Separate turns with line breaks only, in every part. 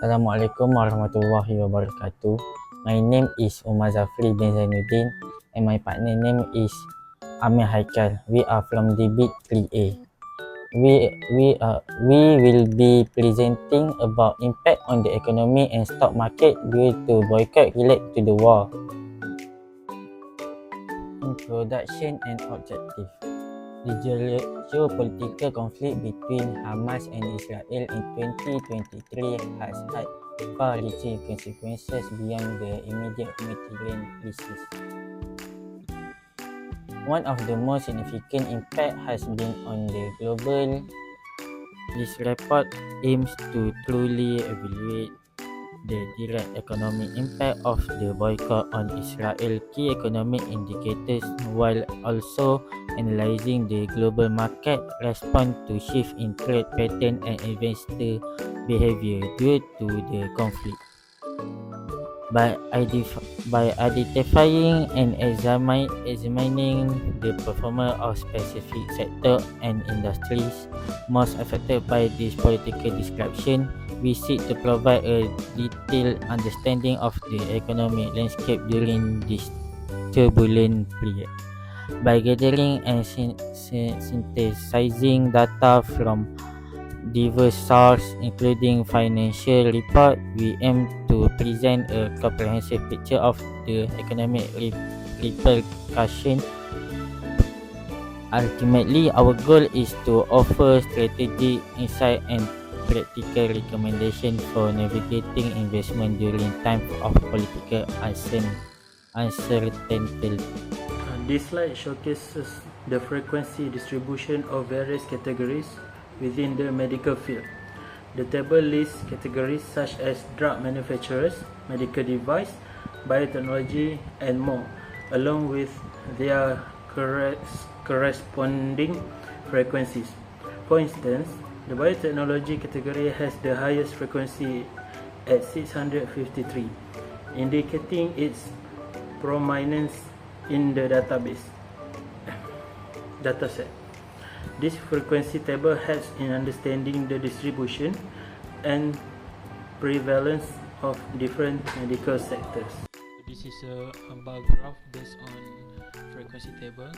Assalamualaikum warahmatullahi wabarakatuh. My name is Umar Zafri bin Zainuddin and my partner name is Amir Haikal. We are from debit 3A. We will be presenting about impact on the economy and stock market due to boycott related to the war. Introduction and objective. The geopolitical conflict between Hamas and Israel in 2023 has had far-reaching consequences beyond the immediate humanitarian crisis. One of the most significant impacts has been on the global. This report aims to truly evaluate the direct economic impact of the boycott on Israel key economic indicators while also analyzing the global market response to shift in trade pattern and investor behavior due to the conflict. By identifying and examining the performance of specific sectors and industries most affected by this political disruption, we seek to provide a detailed understanding of the economic landscape during this turbulent period. By gathering and synthesizing data from diverse sources, including financial reports, we aim to present a comprehensive picture of the economic repercussions. Ultimately, our goal is to offer strategic insight and practical recommendations for navigating investment during times of political uncertainty.
This slide showcases the frequency distribution of various categories within the medical field. The table lists categories such as drug manufacturers, medical device, biotechnology, and more, along with their corresponding frequencies. For instance, the biotechnology category has the highest frequency at 653, indicating its prominence in the dataset. This frequency table helps in understanding the distribution and prevalence of different medical sectors.
This is a bar graph based on frequency table.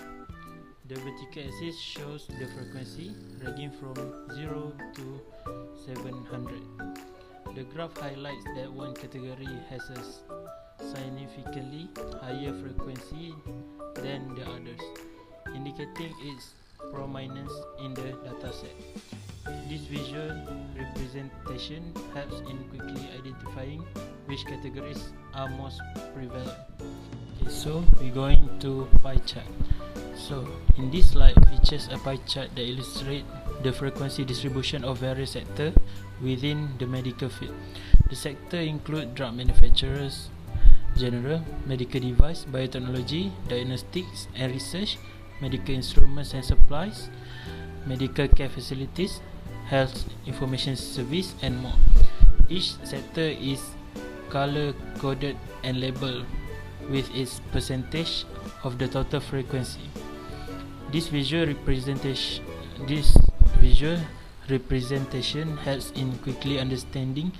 The vertical axis shows the frequency ranging from 0 to 700. The graph highlights that one category has a significantly higher frequency than the others, indicating its prominence in the dataset. This visual representation helps in quickly identifying which categories are most prevalent. Okay, so we're going to pie chart. So in this slide features a pie chart that illustrates the frequency distribution of various sectors within the medical field. The sector include drug manufacturers, general, medical device, biotechnology, diagnostics and research, medical instruments and supplies, medical care facilities, health information service, and more. Each sector is color-coded and labeled with its percentage of the total frequency. This visual representation helps in quickly understanding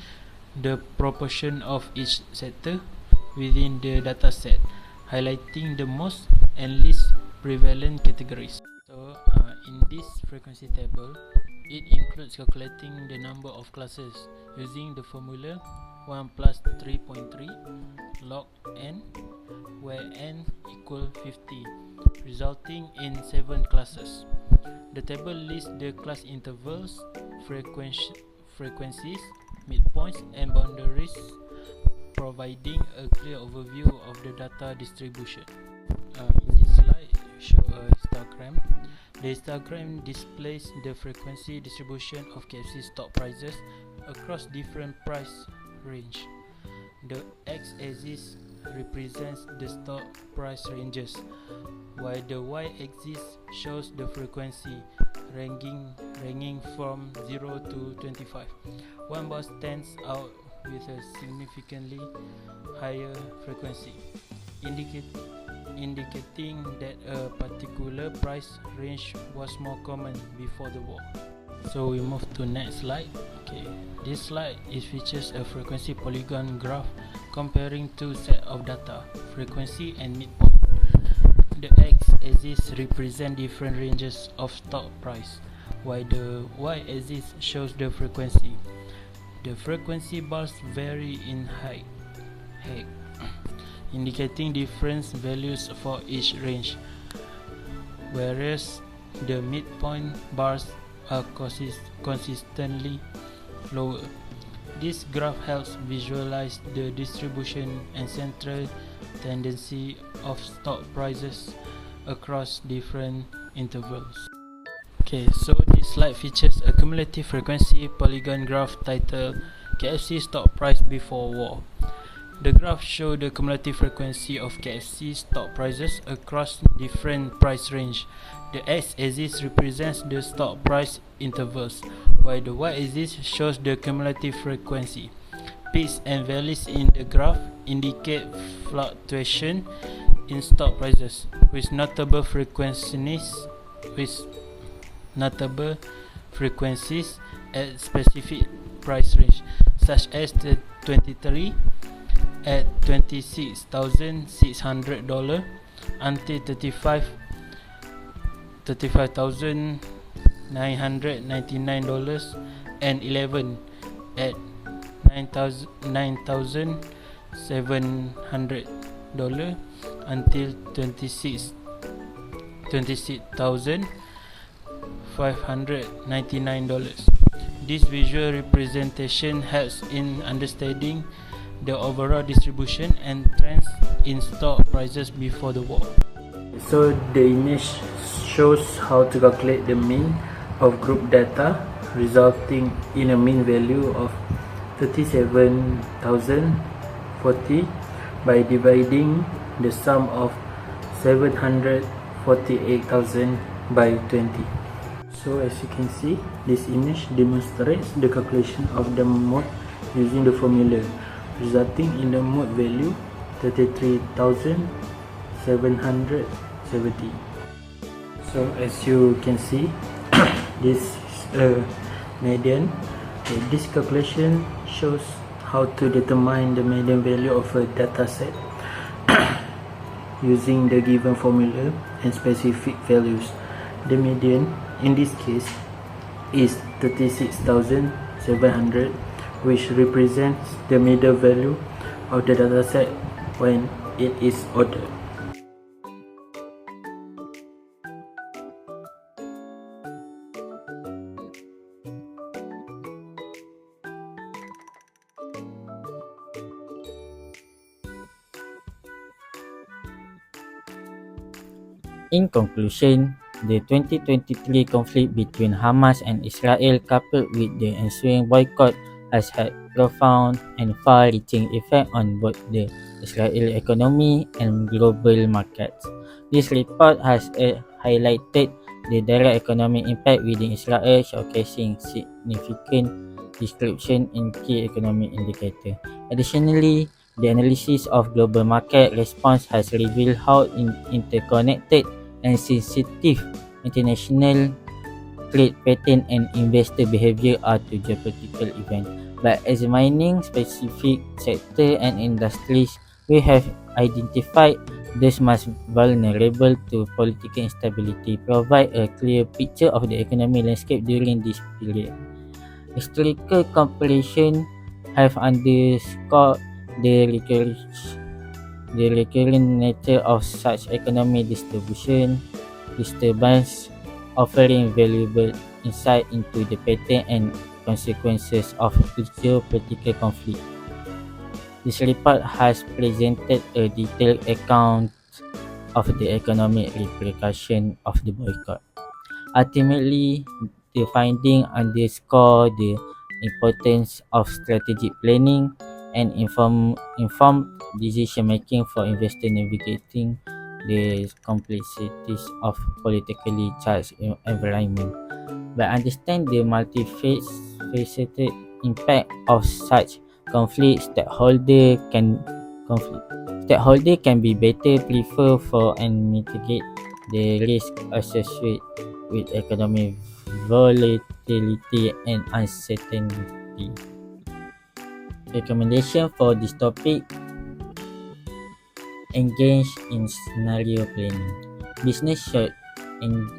the proportion of each sector within the dataset, highlighting the most and least prevalent categories. So, in this frequency table, it includes calculating the number of classes using the formula 1 plus 3.3 log n, where n equal 50, resulting in 7 classes. The table lists the class intervals, frequencies, midpoints, and boundaries, providing a clear overview of the data distribution. In this slide, we show a histogram. The histogram displays the frequency distribution of KFC stock prices across different price range. The x-axis represents the stock price ranges, while the y-axis shows the frequency ranging from 0 to 25. One bar stands out with a significantly higher frequency, indicating that a particular price range was more common before the war. So we move to next slide. Okay, this slide features a frequency polygon graph comparing two sets of data, frequency and midpoint. The x-axis represents different ranges of stock price, while the y-axis shows the frequency. The frequency bars vary in height, indicating different values for each range, whereas the midpoint bars are consistently lower. This graph helps visualize the distribution and central tendency of stock prices across different intervals. Okay, so this slide features a cumulative frequency polygon graph titled KFC stock price before war. The graph shows the cumulative frequency of KFC stock prices across different price range. The x-axis represents the stock price intervals, while the y-axis shows the cumulative frequency. Peaks and valleys in the graph indicate fluctuation in stock prices, with notable frequencies at specific price range, such as the 23 at $26,600 until $35,999 and 11 at $9,700 until $26,599. This visual representation helps in understanding the overall distribution and trends in stock prices before the war.
So the image shows how to calculate the mean of group data, resulting in a mean value of 37,040 by dividing the sum of 748,000 by 20. So as you can see, this image demonstrates the calculation of the mode using the formula, resulting in the mode value 33,770. So as you can see, this is a median. This calculation shows how to determine the median value of a data set using the given formula and specific values. The median in this case is 36,700, which represents the middle value of the dataset when it is ordered.
In conclusion, the 2023 conflict between Hamas and Israel, coupled with the ensuing boycott, has had profound and far-reaching effect on both the Israeli economy and global markets. This report has highlighted the direct economic impact within Israel, showcasing significant description in key economic indicators. Additionally, the analysis of global market response has revealed how interconnected and sensitive international trade pattern and investor behavior are to geopolitical events. By examining specific sectors and industries, we have identified those most vulnerable to political instability, provide a clear picture of the economic landscape during this period. Historical comparison have underscored the recurring nature of such economic disturbance, offering valuable insight into the pattern and consequences of geopolitical conflict. This report has presented a detailed account of the economic repercussions of the boycott. Ultimately, the findings underscore the importance of strategic planning and informed decision-making for investors navigating the complexities of politically charged environment. By understanding the multifaceted impact of such conflicts, stakeholders can be better prepared for and mitigate the risk associated with economic volatility and uncertainty. Recommendation for this topic: engage in scenario planning. Business should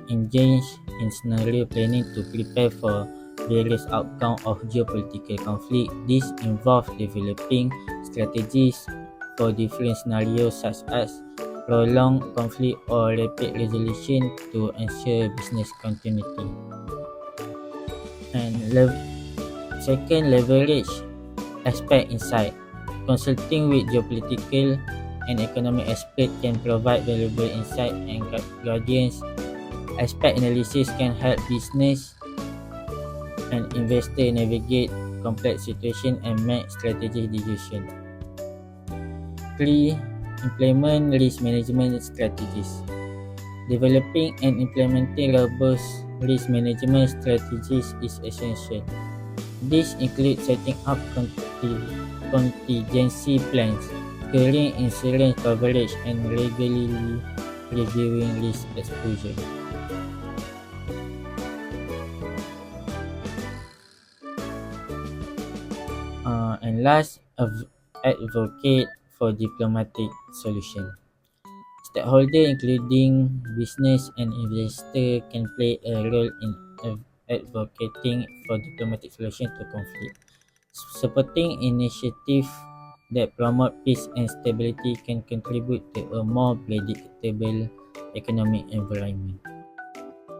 engage in scenario planning to prepare for various outcomes of geopolitical conflict. This involves developing strategies for different scenarios such as prolonged conflict or rapid resolution to ensure business continuity. And second, leverage expert insight. Consulting with geopolitical and economic experts can provide valuable insight and guidance. Expert analysis can help business and investor navigate complex situations and make strategic decisions. 3. Implement risk management strategies. Developing and implementing robust risk management strategies is essential. This includes setting up contingency plans, clearing insurance coverage, and regularly reviewing risk exposure. And last, advocate for diplomatic solution. Stakeholders, including business and investors, can play a role in advocating for diplomatic solution to conflict. Supporting initiatives that promote peace and stability can contribute to a more predictable economic environment.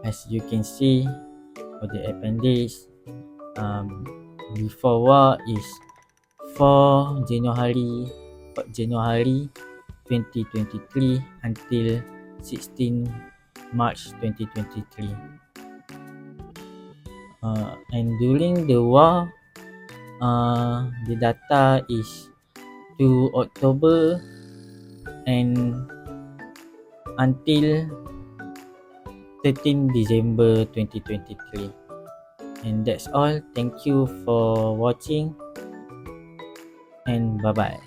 As you can see for the appendix, before war is 4 January 2023 until 16 March 2023. And during the war, the data is to October and until 13 December 2023. And that's all. Thank you for watching and bye bye.